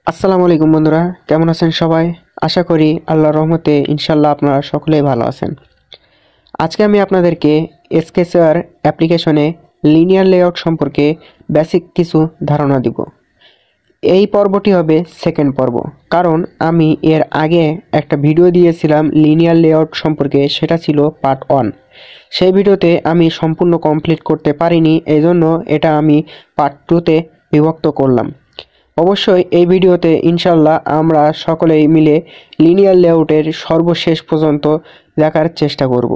আসসালামু আলাইকুম বন্ধুরা, কেমন আছেন সবাই? আশা করি আল্লাহর রহমতে ইনশাল্লাহ আপনারা সকলেই ভালো আছেন। আজকে আমি আপনাদেরকে স্কেচার অ্যাপ্লিকেশনে লিনিয়ার লেআউট সম্পর্কে বেসিক কিছু ধারণা দিব। এই পর্বটি হবে সেকেন্ড পর্ব, কারণ আমি এর আগে একটা ভিডিও দিয়েছিলাম লিনিয়ার লেআউট সম্পর্কে, সেটা ছিল পার্ট 1। সেই ভিডিওতে আমি সম্পূর্ণ কমপ্লিট করতে পারিনি, এজন্য এটা আমি পার্ট 2তে বিভক্ত করলাম। অবশ্যই এই ভিডিওতে ইনশাল্লাহ আমরা সকলেই মিলে লিনিয়ার লেআউটের সর্বশেষ পর্যন্ত দেখার চেষ্টা করব।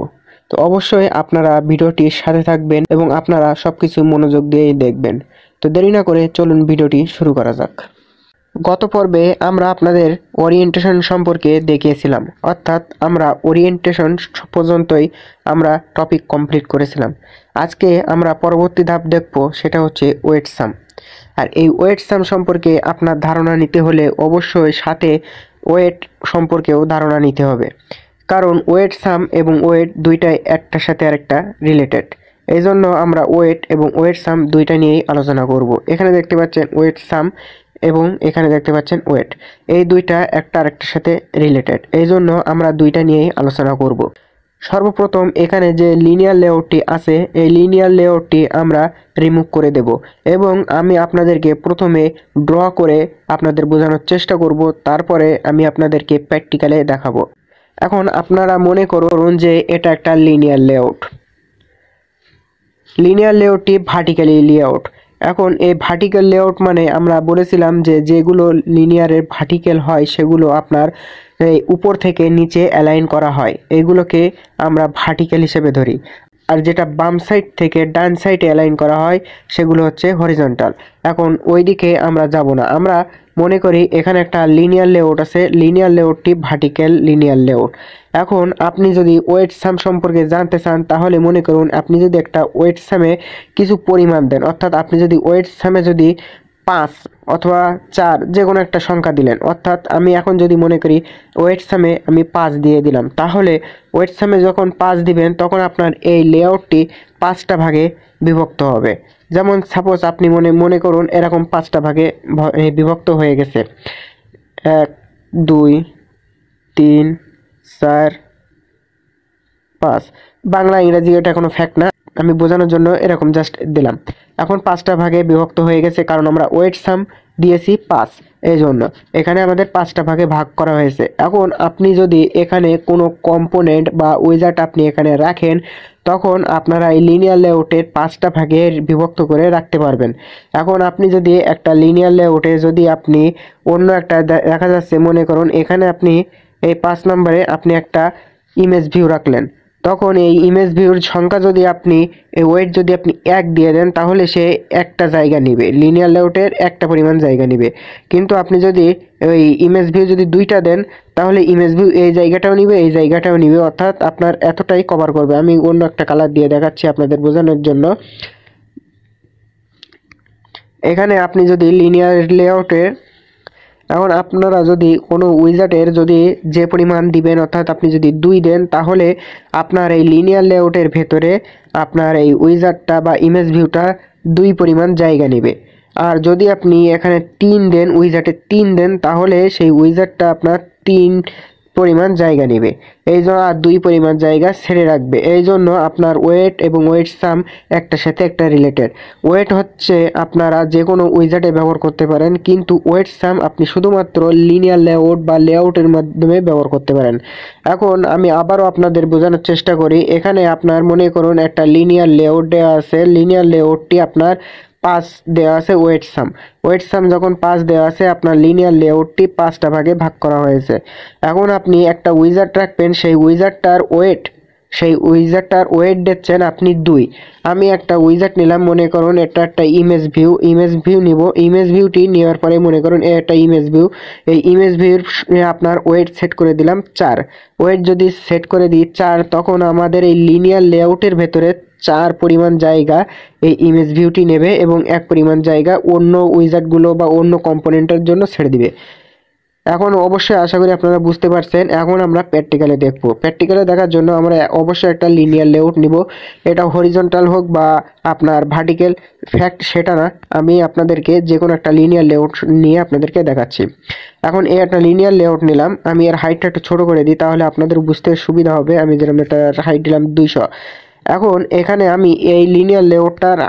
তো অবশ্যই আপনারা ভিডিওটির সাথে থাকবেন এবং আপনারা সবকিছু মনোযোগ দিয়েই দেখবেন। তো দেরি না করে চলুন ভিডিওটি শুরু করা যাক। গত পর্বে আমরা আপনাদের ওরিয়েন্টেশন সম্পর্কে দেখিয়েছিলাম, অর্থাৎ আমরা ওরিয়েন্টেশন পর্যন্তই আমরা টপিক কমপ্লিট করেছিলাম। আজকে আমরা পরবর্তী ধাপ দেখব, সেটা হচ্ছে ওয়েট সাম। আর এই ওয়েট সাম সম্পর্কে আপনার ধারণা নিতে হলে অবশ্যই সাথে ওয়েট সম্পর্কেও ধারণা নিতে হবে, কারণ ওয়েট সাম এবং ওয়েট দুইটাই একটার সাথে আরেকটা রিলেটেড। এই জন্য আমরা ওয়েট এবং ওয়েট সাম দুইটা নিয়েই আলোচনা করব। এখানে দেখতে পাচ্ছেন ওয়েট সাম এবং এখানে দেখতে পাচ্ছেন ওয়েট, এই দুইটা একটা আরেকটার সাথে রিলেটেড, এই জন্য আমরা দুইটা নিয়েই আলোচনা করব। সর্বপ্রথম এখানে যে লিনিয়ার লেআউটটি আছে, এই লিনিয়ার লেআউটটি আমরা রিমুভ করে দেব এবং আমি আপনাদেরকে প্রথমে ড্র করে আপনাদের বোঝানোর চেষ্টা করব, তারপরে আমি আপনাদেরকে প্র্যাকটিক্যালে দেখাবো। এখন আপনারা মনে করুন যে এটা একটা লিনিয়ার লেআউট। লিনিয়ার লেআউটটি ভার্টিক্যালি লেআউট। এখন এই ভার্টিক্যাল লেআউট মানে আমরা বলেছিলাম যে যেগুলো লিনিয়ারের ভার্টিক্যাল হয় সেগুলো আপনার এই উপর থেকে নিচে অ্যালাইন করা হয়, এগুলোকে আমরা ভার্টিক্যাল হিসেবে ধরি। আর যেটা বাম সাইড থেকে ডান সাইডে অ্যালাইন করা হয় সেগুলো হচ্ছে হরিজন্টাল। এখন ওইদিকে আমরা যাব না, আমরা মনে করি এখানে একটা লিনিয়ার লেআউট আছে, লিনিয়ার লেআউটটি ভার্টিক্যাল লিনিয়ার লেআউট। এখন আপনি যদি ওয়েট সাম সম্পর্কে জানতে চান, তাহলে মনে করুন আপনি যদি একটা ওয়েট সামে কিছু পরিমাণ দেন, অর্থাৎ আপনি যদি ওয়েট সামে যদি 5 অথবা 4 যে কোনো একটা সংখ্যা দিলেন, অর্থাৎ আমি এখন যদি মনে করি ওয়েট সামে আমি 5 দিয়ে দিলাম, তাহলে ওয়েট সামে যখন 5 দিবেন তখন আপনার এই লেআউটটি 5টা ভাগে বিভক্ত হবে। যেমন সাপোজ আপনি মনে করুন এরকম 5টা ভাগে বিভক্ত হয়ে গেছে, 1 2 3 4 5। বাংলা ইংরেজি এটা কোনো ফ্যাক্ট না, আমি বোঝানোর জন্য এরকম জাস্ট দিলাম। এখন 5টা ভাগে বিভক্ত হয়ে গেছে, কারণ আমরা ওয়েট সাম দিয়েছি 5, এই জন্য এখানে আমাদের 5টা ভাগে ভাগ করা হয়েছে। এখন আপনি যদি এখানে কোনো কম্পোনেন্ট বা উইজার্ড আপনি এখানে রাখেন, তখন আপনারা এই লিনিয়ার লেআউটের 5টা ভাগে বিভক্ত করে রাখতে পারবেন। এখন আপনি যদি একটা লিনিয়ার লেআউটে যদি আপনি অন্য একটা দেখা যাচ্ছে, মনে করুন এখানে আপনি এই 5 নম্বরে আপনি একটা ইমেজ ভিউ রাখলেন, তখন এই ইমেজ ভিউর সংখ্যা যদি আপনি এই ওয়েট যদি আপনি 1 দিয়ে দেন, তাহলে সে একটা জায়গা নিবে, লিনিয়ার লেআউটের একটা পরিমাণ জায়গা নিবে। কিন্তু আপনি যদি ওই ইমেজ ভিউ যদি 2টা দেন, তাহলে ইমেজ ভিউ এই জায়গাটাও নিবে, এই জায়গাটাও নিবে, অর্থাৎ আপনার এতটাই কভার করবে। আমি অন্য একটা কালার দিয়ে দেখাচ্ছি আপনাদের বোঝানোর জন্য। এখানে আপনি যদি লিনিয়ার লেআউটে এখন আপনারা যদি কোনো উইজার্ডের যদি যে পরিমাণ দিবেন, অর্থাৎ আপনি যদি 2 দেন, তাহলে আপনার এই লিনিয়ার লেআউটের ভেতরে আপনার এই উইজার্ডটা বা ইমেজ ভিউটা 2 পরিমাণ জায়গা নেবে। আর যদি আপনি এখানে 3 দেন, উইজার্ডে 3 দেন, তাহলে সেই উইজার্ডটা আপনার 3 পরিমাণ জায়গা নেবে, এই জন্য আর 2 পরিমাণ জায়গা ছেড়ে রাখবে। এই জন্য আপনার ওয়েট এবং ওয়েট সাম একটার সাথে একটা রিলেটেড। ওয়েট হচ্ছে আপনারা যে কোনো উইজার্ডে ব্যবহার করতে পারেন, কিন্তু ওয়েট সাম আপনি শুধুমাত্র লিনিয়ার লেআউট বা লেআউটের মাধ্যমে ব্যবহার করতে পারেন। এখন আমি আবারও আপনাদের বোঝানোর চেষ্টা করি। এখানে আপনার মনে করুন একটা লিনিয়ার লেআউট দেওয়া আছে, লিনিয়ার লেআউটটি আপনার 5 দেওয়া আছে ওয়েট সাম। ওয়েট সাম যখন 5 দেওয়া আছে, আপনার লিনিয়ার লেআউটটি 5টা ভাগে ভাগ করা হয়েছে। এখন আপনি একটা উইজার্ড রাখবেন, সেই উইজার্ডটার ওয়েট দিচ্ছেন আপনি 2। আমি একটা উইজার্ড নিলাম, মনে করুন এটা একটা ইমেজ ভিউ নিব। ইমেজ ভিউটি নেওয়ার পরে মনে করুন একটা ইমেজ ভিউ, এই ইমেজ ভিউর আপনার ওয়েট সেট করে দিলাম 4। ওয়েট যদি সেট করে দিই 4, তখন আমাদের এই লিনিয়ার লেআউটের ভেতরে 4 পরিমাণ জায়গা এই ইমেজ ভিউটি নেবে এবং 1 পরিমাণ জায়গা অন্য উইজার্ডগুলো বা অন্য কম্পোনেন্টের জন্য ছেড়ে দিবে। এখন অবশ্যই আশা করি আপনারা বুঝতে পারছেন। এখন আমরা প্র্যাকটিক্যালে দেখব। প্র্যাকটিক্যালে দেখার জন্য আমরা অবশ্যই একটা লিনিয়ার লেআউট নিব। এটা হরিজন্টাল হোক বা আপনার ভার্টিক্যাল, ফ্যাক্ট সেটা না, আমি আপনাদেরকে যে কোনো একটা লিনিয়ার লেআউট নিয়ে আপনাদেরকে দেখাচ্ছি। এখন এই একটা লিনিয়ার লেআউট নিলাম, আমি এর হাইটটা একটু ছোট করে দিই তাহলে আপনাদের বুঝতে সুবিধা হবে। আমি যেরকম একটা হাইট দিলাম 200। এখন এখানে আমি এই লিনিয়ার লেআউটটার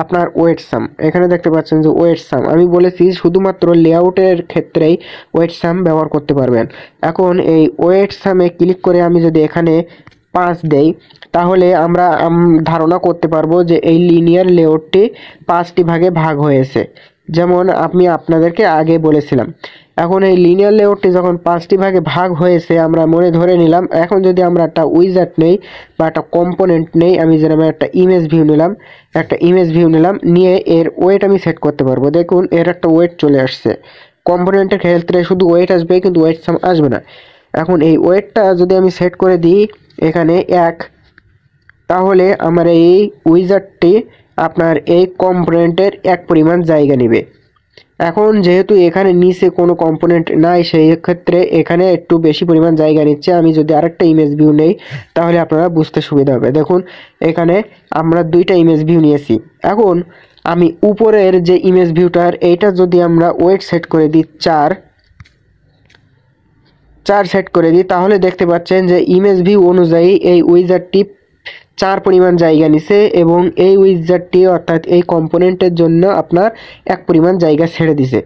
আপনার ওয়েট সাম, এখানে দেখতে পাচ্ছেন যে ওয়েট সাম আমি বলেছি শুধুমাত্র লেআউটের ক্ষেত্রেই ওয়েট সাম ব্যবহার করতে পারবেন। এখন এই ওয়েট সামে ক্লিক করে আমি যদি এখানে 5 দেই তাহলে আমরা ধারণা করতে পারবো যে এই লিনিয়ার লেআউটটি 5টি ভাগে ভাগ হয়েছে, যেমন আমি আপনাদেরকে আগে বলেছিলাম। এখন এই লিনিয়ার লেআউটটি যখন 5টি ভাগে ভাগ হয়েছে আমরা মনে ধরে নিলাম। এখন যদি আমরা একটা উইজার্ড নেই বা একটা কম্পোনেন্ট নেই, আমি যেরকম একটা ইমেজ ভিউ নিলাম, নিয়ে এর ওয়েট আমি সেট করতে পারবো। দেখুন এর একটা ওয়েট চলে আসছে। কম্পোনেন্টের ক্ষেত্রে শুধু ওয়েট আসবে কিন্তু ওয়েট সাম আসবে না। এখন এই ওয়েটটা যদি আমি সেট করে দিই এখানে 1, তাহলে আমার এই উইজার্ডটি আপনার এই কম্পোনেন্টের 1 পরিমাণ জায়গা নেবে। এখন যেহেতু এখানে নিচে কোনো কম্পোনেন্ট নাই সেই ক্ষেত্রে এখানে একটু বেশি পরিমাণ জায়গা নিচ্ছে। আমি যদি আরেকটা ইমেজ ভিউ নেই তাহলে আপনারা বুঝতে সুবিধা হবে। দেখুন এখানে আমরা 2টা ইমেজ ভিউ নিয়েছি। এখন আমি উপরের যে ইমেজ ভিউটার এইটা যদি আমরা ওয়েট সেট করে দিই 4 সেট করে দিই তাহলে দেখতে পাচ্ছেন যে ইমেজ ভিউ অনুযায়ী এই উইজার্ডটি 4 পরিমাণ জায়গা নিছে এবং এই উইজার্ডটি অর্থাৎ এই কম্পোনেন্টের জন্য আপনার 1 পরিমাণ জায়গা ছেড়ে দিছে।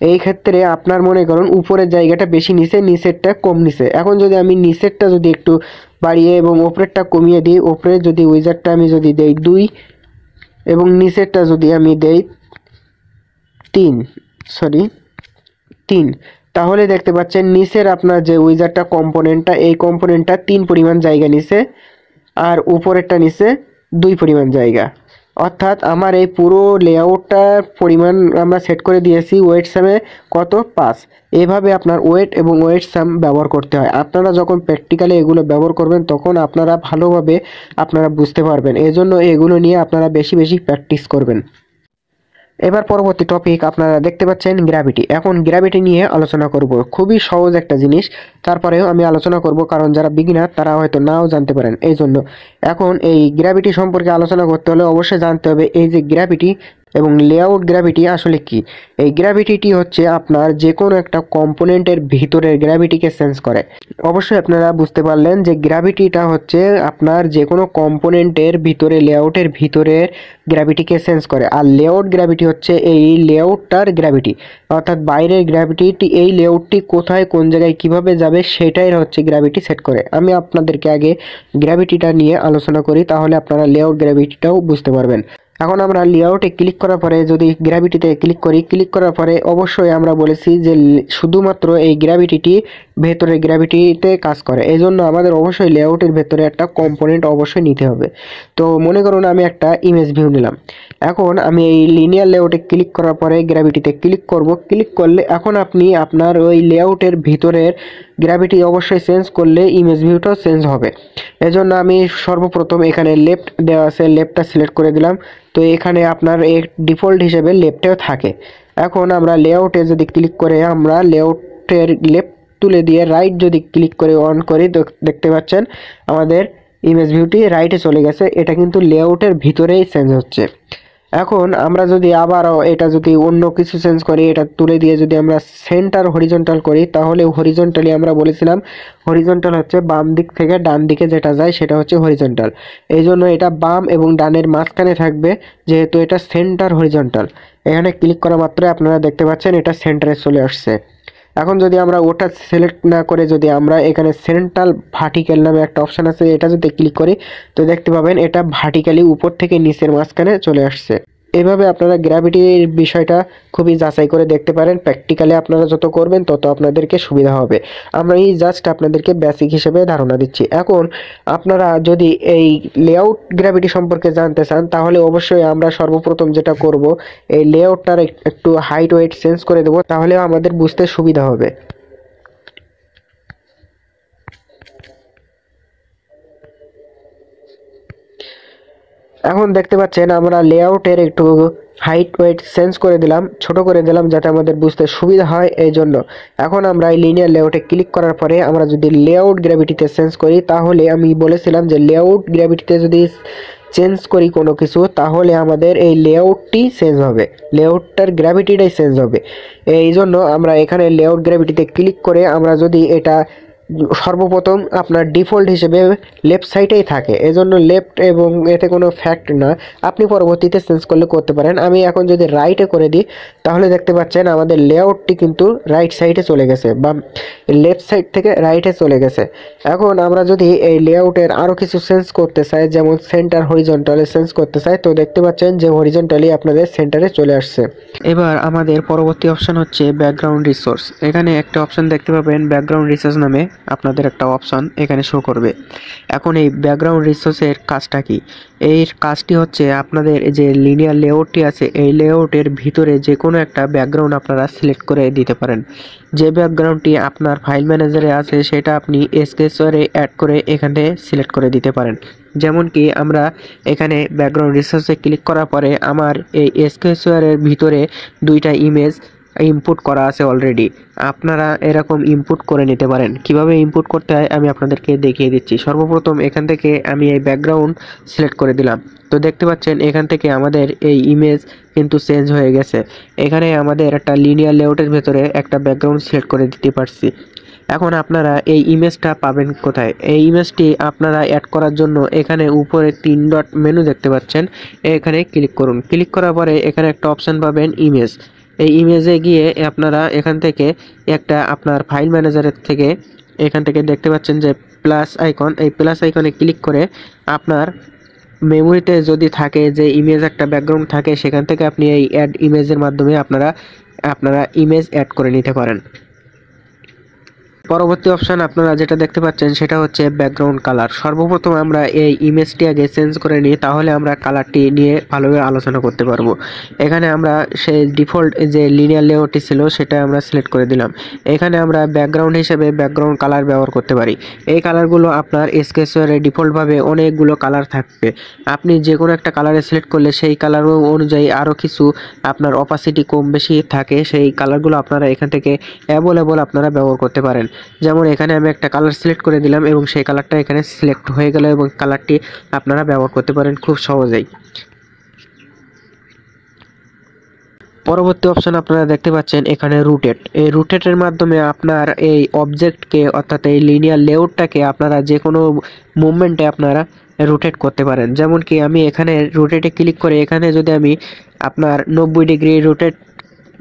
এই ক্ষেত্রে আপনার মনে করুন উপরের জায়গাটা বেশি নিছে, নিচেরটা কম নিছে। এখন যদি আমি নিচেরটা যদি একটু বাড়িয়ে এবং উপরেরটা কমিয়ে দিই, উপরের যদি উইজার্ডটা আমি যদি দেই 2 এবং নিচেরটা যদি আমি দেই 3, তাহলে দেখতে পাচ্ছেন নিচের আপনার যে উইজার্ডটা কম্পোনেন্টটা এই কম্পোনেন্টটা 3 পরিমাণ জায়গা নিছে আর উপরেরটা নিচে 2 পরিমাণ জায়গা। অর্থাৎ আমার এই পুরো লেআউটটার পরিমাণ আমরা সেট করে দিয়েছি ওয়েট সামে কত 5। এইভাবে আপনার ওয়েট এবং ওয়েট সাম ব্যবহার করতে হয়। আপনারা যখন প্র্যাকটিক্যালি এগুলো ব্যবহার করবেন তখন আপনারা ভালোভাবে আপনারা বুঝতে পারবেন। এজন্য এগুলো নিয়ে আপনারা বেশি বেশি প্র্যাকটিস করবেন। এবার পরবর্তী টপিক আপনারা দেখতে পাচ্ছেন গ্র্যাভিটি। এখন গ্র্যাভিটি নিয়ে আলোচনা করব। খুবই সহজ একটা জিনিস, তারপরেও আমি আলোচনা করব কারণ যারা বিগিনার তারা হয়তো নাও জানতে পারেন। এই জন্য এখন এই গ্র্যাভিটি সম্পর্কে আলোচনা করতে হলে অবশ্যই জানতে হবে এই যে গ্র্যাভিটি এবং লেআউট গ্র্যাভিটি আসলে কি। এই গ্র্যাভিটিটি হচ্ছে আপনার যে কোনো একটা কম্পোনেন্টের ভিতরের গ্র্যাভিটিকে সেন্স করে। অবশ্যই আপনারা বুঝতে পারলেন যে গ্র্যাভিটিটা হচ্ছে আপনার যে কোনো কম্পোনেন্টের ভিতরে লেআউটের ভিতরের গ্র্যাভিটিকে সেন্স করে। আর লেআউট গ্র্যাভিটি হচ্ছে এই লেআউটটার গ্র্যাভিটি, অর্থাৎ বাইরের গ্র্যাভিটি এই লেআউটটি কোথায় কোন জায়গায় কিভাবে যাবে সেটাই হচ্ছে গ্র্যাভিটি সেট করে। আমি আপনাদেরকে আগে গ্র্যাভিটিটা নিয়ে আলোচনা করি তাহলে আপনারা লেআউট গ্র্যাভিটিটাও বুঝতে পারবেন। এখন আমরা লেআউটে ক্লিক করার পরে যদি গ্র্যাভিটিতে ক্লিক করি, ক্লিক করার পরে অবশ্যই আমরা বলেছি যে শুধুমাত্র এই গ্র্যাভিটিটি ভেতরে গ্র্যাভিটিতে কাজ করে। এই জন্য আমাদের অবশ্যই লেআউটের ভেতরে একটা কম্পোনেন্ট অবশ্যই নিতে হবে। তো মনে করুন আমি একটা ইমেজ ভিউ নিলাম। এখন আমি এই লিনিয়ার লেআউটে ক্লিক করার পরে গ্র্যাভিটিতে ক্লিক করব। ক্লিক করলে এখন আপনি আপনার ওই লেআউটের ভিতরের গ্র্যাভিটি অবশ্যই চেঞ্জ করলে ইমেজ ভিউটাও চেঞ্জ হবে। এজন্য আমি সর্বপ্রথম এখানে লেফট দেওয়া আছে, লেফটটা সিলেক্ট করে দিলাম। তো এখানে আপনার এক ডিফল্ট হিসেবে লেফটেও থাকে। এখন আমরা লেআউটে যদি ক্লিক করে আমরা লেআউটের লেফট তুলে দিয়ে রাইট যদি ক্লিক করে অন করি দেখতে পাচ্ছেন আমাদের ইমেজ ভিউটি রাইটে চলে গেছে। এটা কিন্তু লেআউটের ভিতরেই চেঞ্জ হচ্ছে। এখন আমরা যদি আবারও এটা যদি অন্য কিছু চেঞ্জ করি, এটা তুলে দিয়ে যদি আমরা সেন্টার হরিজন্টাল করি তাহলে হরিজন্টালি আমরা বলেছিলাম হরিজন্টাল হচ্ছে বাম দিক থেকে ডান দিকে যেটা যায় সেটা হচ্ছে হরিজন্টাল। এই জন্য এটা বাম এবং ডানের মাঝখানে থাকবে যেহেতু এটা সেন্টার হরিজন্টাল। এখানে ক্লিক করা মাত্রই আপনারা দেখতে পাচ্ছেন এটা সেন্টারে চলে আসছে। এখন যদি আমরা ওটা সিলেক্ট না করে যদি আমরা এখানে সেন্ট্রাল ভার্টিক্যাল নামে একটা অপশন আছে এটা যদি ক্লিক করি তো দেখতে পাবেন এটা ভার্টিক্যালি উপর থেকে নিচের মাঝখানে চলে আসছে। এভাবে আপনারা গ্র্যাভিটির বিষয়টা খুবই যাচাই করে দেখতে পারেন। প্র্যাকটিক্যালি আপনারা যত করবেন তত আপনাদেরকে সুবিধা হবে। আমরা এই জাস্ট আপনাদেরকে বেসিক হিসেবে ধারণা দিচ্ছি। এখন আপনারা যদি এই লেআউট গ্র্যাভিটি সম্পর্কে জানতে চান তাহলে অবশ্যই আমরা সর্বপ্রথম যেটা করব এই লেআউটটার একটু হাইট ওয়েট চেঞ্জ করে দেবো, তাহলে আমাদের বুঝতে সুবিধা হবে। এখন দেখতে পাচ্ছেন আমরা লেআউটের একটু হাইট ওয়েট চেঞ্জ করে দিলাম, ছোট করে দিলাম যাতে আমাদের বুঝতে সুবিধা হয় এই জন্য। এখন আমরা এই লিনিয়ার লেআউটে ক্লিক করার পরে আমরা যদি লেআউট গ্র্যাভিটিতে চেঞ্জ করি, তাহলে আমি বলেছিলাম যে লেআউট গ্র্যাভিটিতে যদি চেঞ্জ করি কোনো কিছু, তাহলে আমাদের এই লেআউটটি চেঞ্জ হবে, লেআউটটার গ্র্যাভিটিটাই চেঞ্জ হবে। এই জন্য আমরা এখানে লেআউট গ্র্যাভিটিতে ক্লিক করে আমরা যদি এটা সর্বপ্রথম আপনার ডিফল্ট হিসেবে লেফট সাইডেই থাকে, এজন্য লেফট এবং এতে কোনো ফ্যাক্ট না, আপনি পরবর্তীতে চেঞ্জ করলে করতে পারেন। আমি এখন যদি রাইটে করে দিই, তাহলে দেখতে পাচ্ছেন আমাদের লেআউটটি কিন্তু রাইট সাইডে চলে গেছে, বা লেফট সাইড থেকে রাইটে চলে গেছে। এখন আমরা যদি এই লেআউটের আরও কিছু চেঞ্জ করতে চাই, যেমন সেন্টার হরিজন্টালে চেঞ্জ করতে চাই, তো দেখতে পাচ্ছেন যে হরিজন্টালি আপনাদের সেন্টারে চলে আসছে। এবার আমাদের পরবর্তী অপশন হচ্ছে ব্যাকগ্রাউন্ড রিসোর্স। এখানে একটা অপশন দেখতে পাবেন ব্যাকগ্রাউন্ড রিসোর্স নামে, আপনাদের একটা অপশন এখানে শো করবে। এখন এই ব্যাকগ্রাউন্ড রিসোর্সের কাজটা কি? এই কাজটি হচ্ছে আপনাদের যে লিনিয়ার লেআউটটি আছে, এই লেআউটের ভিতরে যে কোনো একটা ব্যাকগ্রাউন্ড আপনারা সিলেক্ট করে দিতে পারেন। যে ব্যাকগ্রাউন্ডটি আপনার ফাইল ম্যানেজারে আছে সেটা আপনি এসকেএসওয়ারে অ্যাড করে এখানে সিলেক্ট করে দিতে পারেন। যেমন কি আমরা এখানে ব্যাকগ্রাউন্ড রিসোর্সে ক্লিক করার পরে আমার এই এসকেএসওয়ারের ভিতরে দুইটা ইমেজ ইনপুট করা আছে অলরেডি। আপনারা এরকম ইনপুট করে নিতে পারেন। কিভাবে ইনপুট করতে হয় আমি আপনাদেরকে দেখিয়ে দিচ্ছি। সর্বপ্রথম এখান থেকে আমি এই ব্যাকগ্রাউন্ড সিলেক্ট করে দিলাম, তো দেখতে পাচ্ছেন এখান থেকে আমাদের এই ইমেজ কিন্তু চেঞ্জ হয়ে গেছে। এখানে আমাদের একটা লিনিয়ার লেআউটের ভেতরে একটা ব্যাকগ্রাউন্ড সিলেক্ট করে দিতে পারছি। এখন আপনারা এই ইমেজটা পাবেন কোথায়? এই ইমেজটি আপনারা অ্যাড করার জন্য এখানে উপরে 3 ডট মেনু দেখতে পাচ্ছেন, এখানে ক্লিক করুন। ক্লিক করার পরে এখানে একটা অপশন পাবেন ইমেজ। এই ইমেজে গিয়ে আপনারা এখান থেকে একটা আপনার ফাইল ম্যানেজারের থেকে এখান থেকে দেখতে পাচ্ছেন যে প্লাস আইকন, এই প্লাস আইকনে ক্লিক করে আপনার মেমোরিতে যদি থাকে যে ইমেজ একটা ব্যাকগ্রাউন্ড থাকে, সেখান থেকে আপনি এই অ্যাড ইমেজের মাধ্যমে আপনারা ইমেজ অ্যাড করে নিতে পারেন। পরবর্তী অপশন আপনারা যেটা দেখতে পাচ্ছেন সেটা হচ্ছে ব্যাকগ্রাউন্ড কালার। সর্বপ্রথম আমরা এই ইমেজটি আগে চেঞ্জ করে নিই, তাহলে আমরা কালারটি নিয়ে ভালোভাবে আলোচনা করতে পারবো। এখানে আমরা সেই ডিফল্ট যে লিনিয়ার লেআউটটি ছিল সেটা আমরা সিলেক্ট করে দিলাম। এখানে আমরা ব্যাকগ্রাউন্ড হিসেবে ব্যাকগ্রাউন্ড কালার ব্যবহার করতে পারি। এই কালারগুলো আপনার এসকেএসওয়ারে ডিফল্টভাবে অনেকগুলো কালার থাকবে। আপনি যে কোনো একটা কালারে সিলেক্ট করলে সেই কালার অনুযায়ী আরও কিছু আপনার অপাসিটি কম বেশি থাকে, সেই কালারগুলো আপনারা এখান থেকে অ্যাভেলেবল আপনারা ব্যবহার করতে পারেন। যেমন এখানে আমি একটা কালার সিলেক্ট করে দিলাম এবং সেই কালারটা এখানে সিলেক্ট হয়ে গেল এবং কালারটি আপনারা ব্যবহার করতে পারেন খুব সহজেই। পরবর্তী অপশন আপনারা দেখতে পাচ্ছেন এখানে রুটেট। এই রুটেটের মাধ্যমে আপনার এই অবজেক্টকে অর্থাৎ এই লিনিয়ার লেআউটটাকে আপনারা যে কোনো মুভমেন্টে আপনারা রোটেট করতে পারেন। যেমন কি আমি এখানে রোটেটে ক্লিক করে এখানে যদি আমি আপনার 90 ডিগ্রি রোটেট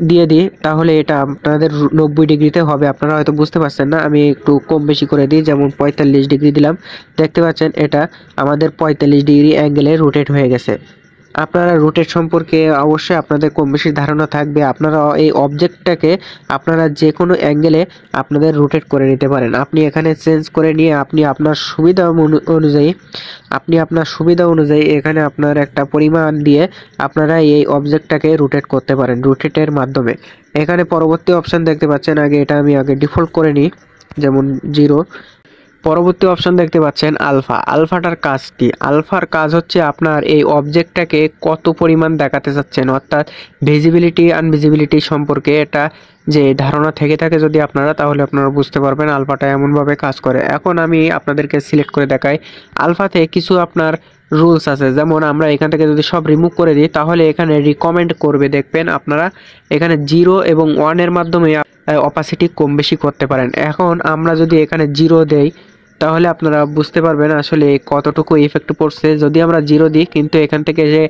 দিয়ে দিই, তাহলে এটা আপনাদের 90 ডিগ্রিতে হবে। আপনারা হয়তো বুঝতে পারছেন না, আমি একটু কম বেশি করে দিই, যেমন 45 ডিগ্রি দিলাম। দেখতে পাচ্ছেন এটা আমাদের 45 ডিগ্রি অ্যাঙ্গেলে রোটেট হয়ে গেছে। আপনারা রোটেট সম্পর্কে অবশ্যই আপনাদের কম বেশি ধারণা থাকবে। আপনারা এই অবজেক্টটাকে আপনারা যে কোনো অ্যাঙ্গেলে আপনাদের রোটেট করে নিতে পারেন। আপনি এখানে চেঞ্জ করে নিয়ে আপনি আপনার সুবিধা অনুযায়ী এখানে আপনার একটা পরিমাণ দিয়ে আপনারা এই অবজেক্টটাকে রোটেট করতে পারেন রোটেটের মাধ্যমে। এখানে পরবর্তী অপশন দেখতে পাচ্ছেন, এটা আমি আগে ডিফল্ট করে নিই, যেমন 0। পরবর্তী অপশন দেখতে পাচ্ছেন আলফা। আলফাটার কাজ কি? আলফার কাজ হচ্ছে আপনার এই অবজেক্টটাকে কত পরিমাণ দেখাতে চাচ্ছেন, অর্থাৎ ভিজিবিলিটি আনভিজিবিলিটি সম্পর্কে এটা যে ধারণা থেকে থাকে যদি আপনারা, তাহলে আপনারা বুঝতে পারবেন আলফাটা এমনভাবে কাজ করে। এখন আমি আপনাদেরকে সিলেক্ট করে দেখাই। আলফাতে কিছু আপনার রুলস আছে, যেমন আমরা এখান থেকে যদি সব রিমুভ করে দিই, তাহলে এখানে রিকমেন্ড করবে। দেখবেন আপনারা এখানে 0 এবং 1 এর মাধ্যমে অপাসিটি কম বেশি করতে পারেন। এখন আমরা যদি এখানে 0 দেই, তাহলে আপনারা বুঝতে পারবেন আসলে কতটুকু ইফেক্ট পড়ছে। যদি আমরা 0 দিই, কিন্তু এখান থেকে যে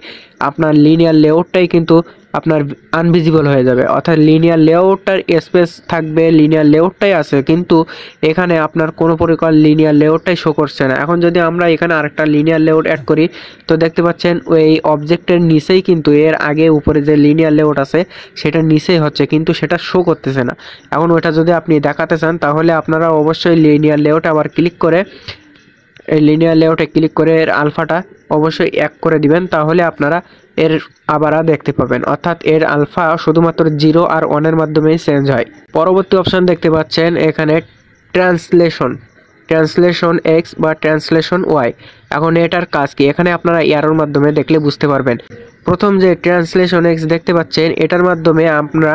আপনার লিনিয়ার লেআউটটাই কিন্তু আপনার আনভিজিবল হয়ে যাবে, অর্থাৎ লিনিয়ার লেআউটটার স্পেস থাকবে, লিনিয়ার লেআউটটাই আছে, কিন্তু এখানে আপনার কোনো প্রকার লিনিয়ার লেআউটটাই শো করছে না। এখন যদি আমরা এখানে আরেকটা লিনিয়ার লেআউট অ্যাড করি, তো দেখতে পাচ্ছেন ওই অবজেক্টের নিচেই কিন্তু এর আগে উপরে যে লিনিয়ার লেআউট আছে সেটা নিচেই হচ্ছে, কিন্তু সেটা শো করতেছে না। এখন ওইটা যদি আপনি দেখাতে চান, তাহলে আপনারা অবশ্যই লিনিয়ার লেআউট আবার ক্লিক করে এই লিনিয়ার লেআউটে ক্লিক করে এর আলফাটা অবশ্যই 1 করে দিবেন, তাহলে আপনারা এর আবার দেখতে পাবেন, অর্থাৎ এর আলফা শুধুমাত্র 0 আর 1 এর মাধ্যমেই চেঞ্জ হয়। পরবর্তী অপশন দেখতে পাচ্ছেন এখানে ট্রান্সলেশন এক্স বা ট্রান্সলেশন ওয়াই। এখন এটার কাজ কি? এখানে আপনারা এরোর মাধ্যমে দেখলে বুঝতে পারবেন। প্রথম যে ট্রান্সলেশন এক্স দেখতে পাচ্ছেন, এটার মাধ্যমে আপনারা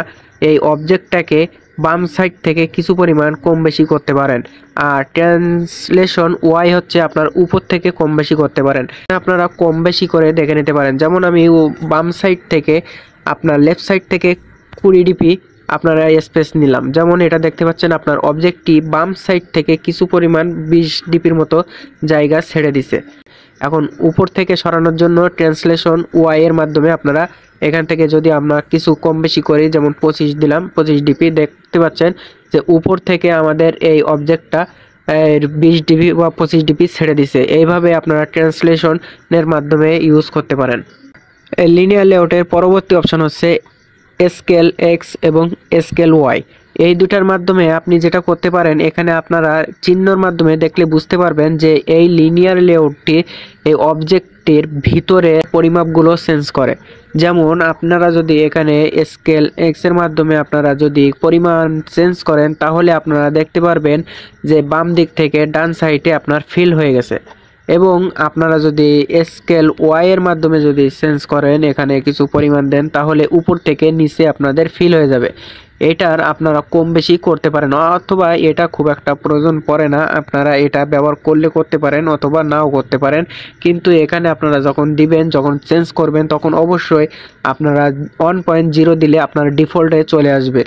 এই অবজেক্টটাকে বাম সাইড থেকে কিছু পরিমাণ কম বেশি করতে পারেন। আর ট্রান্সলেশন ওয়াই হচ্ছে আপনার উপর থেকে কম বেশি করতে পারেন। আপনারা কম বেশি করে দেখে নিতে পারেন। যেমন আমি বাম সাইড থেকে আপনার লেফট সাইড থেকে 20 ডিপি আপনারা স্পেস নিলাম। যেমন এটা দেখতে পাচ্ছেন আপনার অবজেক্টটি বাম সাইড থেকে কিছু পরিমাণ 20 ডিপির মতো জায়গা ছেড়ে দিছে। এখন উপর থেকে সরানোর জন্য ট্রান্সলেশন ওয়াই এর মাধ্যমে আপনারা এখান থেকে যদি আমরা কিছু কম বেশি করি, যেমন 25 দিলাম, 25 ডিপি, দেখতে পাচ্ছেন যে উপর থেকে আমাদের এই অবজেক্টটা 20 ডিপি বা 25 ডিপি ছেড়ে দিছে। এইভাবে আপনারা ট্রান্সলেশনের মাধ্যমে ইউজ করতে পারেন। লিনিয়ার লেআউটের পরবর্তী অপশন হচ্ছে স্কেল এক্স এবং স্কেল ওয়াই। এই দুটার মাধ্যমে আপনি যেটা করতে পারেন, এখানে আপনারা চিহ্নর মাধ্যমে দেখলে বুঝতে পারবেন যে এই লিনিয়ার লেআউটটি এই অবজেক্টের ভিতরে পরিমাপগুলো চেঞ্জ করে। যেমন আপনারা যদি এখানে স্কেল এক্স এর মাধ্যমে আপনারা যদি পরিমাণ চেঞ্জ করেন, তাহলে আপনারা দেখতে পারবেন যে বাম দিক থেকে ডান সাইডে আপনার ফিল হয়ে গেছে। এবং আপনারা যদি স্কেল ওয়াই এর মাধ্যমে যদি চেঞ্জ করেন, এখানে কিছু পরিমাণ দেন, তাহলে উপর থেকে নিচে আপনাদের ফিল হয়ে যাবে। এটার আপনারা কম বেশি করতে পারেন, অথবা এটা খুব একটা প্রয়োজন পড়ে না, আপনারা এটা ব্যবহার করলে করতে পারেন অথবা নাও করতে পারেন। কিন্তু এখানে আপনারা যখন দিবেন, যখন চেঞ্জ করবেন, তখন অবশ্যই আপনারা 1.0 দিলে আপনার ডিফল্টে চলে আসবে।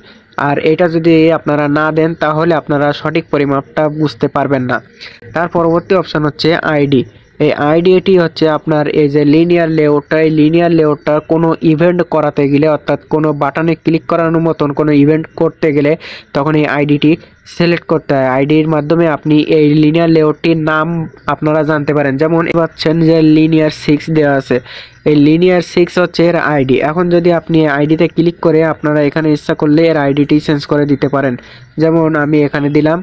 আর এটা যদি আপনারা না দেন, তাহলে আপনারা সঠিক পরিমাপটা বুঝতে পারবেন না। তার পরবর্তী অপশন হচ্ছে আইডি। এই আইডিটি হচ্ছে আপনার এই যে লিনিয়ার লেআউটটা, এই লিনিয়ার লেআউটটা কোনো ইভেন্ট করাতে গেলে, অর্থাৎ কোনো বাটনে ক্লিক করানোর মতন কোনো ইভেন্ট করতে গেলে, তখন এই আইডিটি সিলেক্ট করতে হয়। আইডির মাধ্যমে আপনি এই লিনিয়ার লেআউটটির নাম আপনারা জানতে পারেন। যেমন পাচ্ছেন যে লিনিয়ার 6 দেওয়া আছে, এই লিনিয়ার 6 হচ্ছে এর আইডি। এখন যদি আপনি আইডিতে ক্লিক করে আপনারা এখানে ইচ্ছা করলে এর আইডিটি চেঞ্জ করে দিতে পারেন। যেমন আমি এখানে দিলাম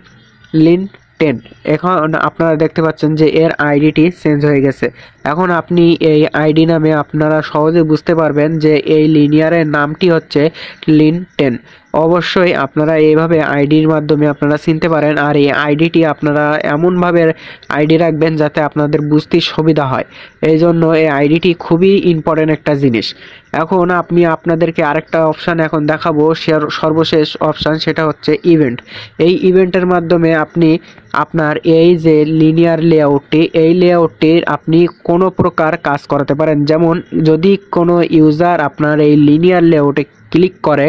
লিন 10। এখন আপনারা দেখতে পাচ্ছেন যে এর আইডিটি চেঞ্জ হয়ে গেছে। এখন আপনি এই আইডি নামে আপনারা সহজে বুঝতে পারবেন যে এই লিনিয়ারের নামটি হচ্ছে লিন 10। অবশ্যই আপনারা এইভাবে আইডির মাধ্যমে আপনারা চিনতে পারেন। আর এই আইডিটি আপনারা এমনভাবে আইডি রাখবেন যাতে আপনাদের বুঝতে সুবিধা হয়। এই জন্য এই আইডিটি খুবই ইম্পর্টেন্ট একটা জিনিস। এখন আমি আপনাদেরকে আরেকটা অপশান এখন দেখাবো, সর্বশেষ অপশান, সেটা হচ্ছে ইভেন্ট। এই ইভেন্টের মাধ্যমে আপনি আপনার এই যে লিনিয়ার লেআউটটি, এই লেআউটটির আপনি কোনো প্রকার কাজ করাতে পারেন। যেমন যদি কোনো ইউজার আপনার এই লিনিয়ার লেআউটে ক্লিক করে,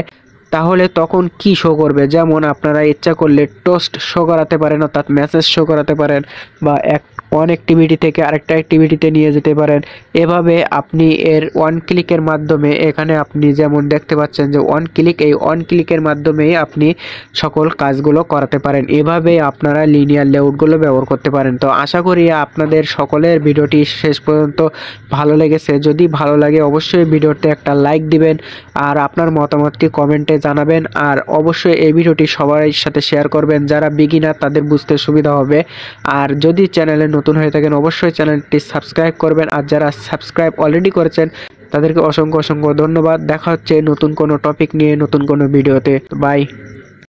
তাহলে তখন কি শো করবে। যেমন আপনারা ইচ্ছা করলে টোস্ট শো করাতে পারেন, অর্থাৎ মেসেজ শো করাতে পারেন, বা ওয়ান অ্যাক্টিভিটি থেকে আরেকটা অ্যাক্টিভিটিতে নিয়ে যেতে পারেন। এভাবে আপনি এর ওয়ান ক্লিকের মাধ্যমে, এখানে আপনি যেমন দেখতে পাচ্ছেন যে ওয়ান ক্লিক, এই ওয়ান ক্লিকের মাধ্যমেই আপনি সকল কাজগুলো করাতে পারেন। এভাবে আপনারা লিনিয়ার লেআউটগুলো ব্যবহার করতে পারেন। তো আশা করি আপনাদের সকলের ভিডিওটি শেষ পর্যন্ত ভালো লেগেছে। যদি ভালো লাগে অবশ্যই ভিডিওতে একটা লাইক দিবেন আর আপনার মতামতটি কমেন্টে জানাবেন। আর অবশ্যই এই ভিডিওটি সবার সাথে শেয়ার করবেন, যারা বিগিনার তাদের বুঝতে সুবিধা হবে। আর যদি চ্যানেলে নতুন হয়ে থাকেন অবশ্যই চ্যানেলটি সাবস্ক্রাইব করবেন। আর যারা সাবস্ক্রাইব অলরেডি করেছেন তাদেরকে অসংখ্য অসংখ্য ধন্যবাদ। দেখা হচ্ছে নতুন কোনো টপিক নিয়ে নতুন কোনো ভিডিওতে। বাই।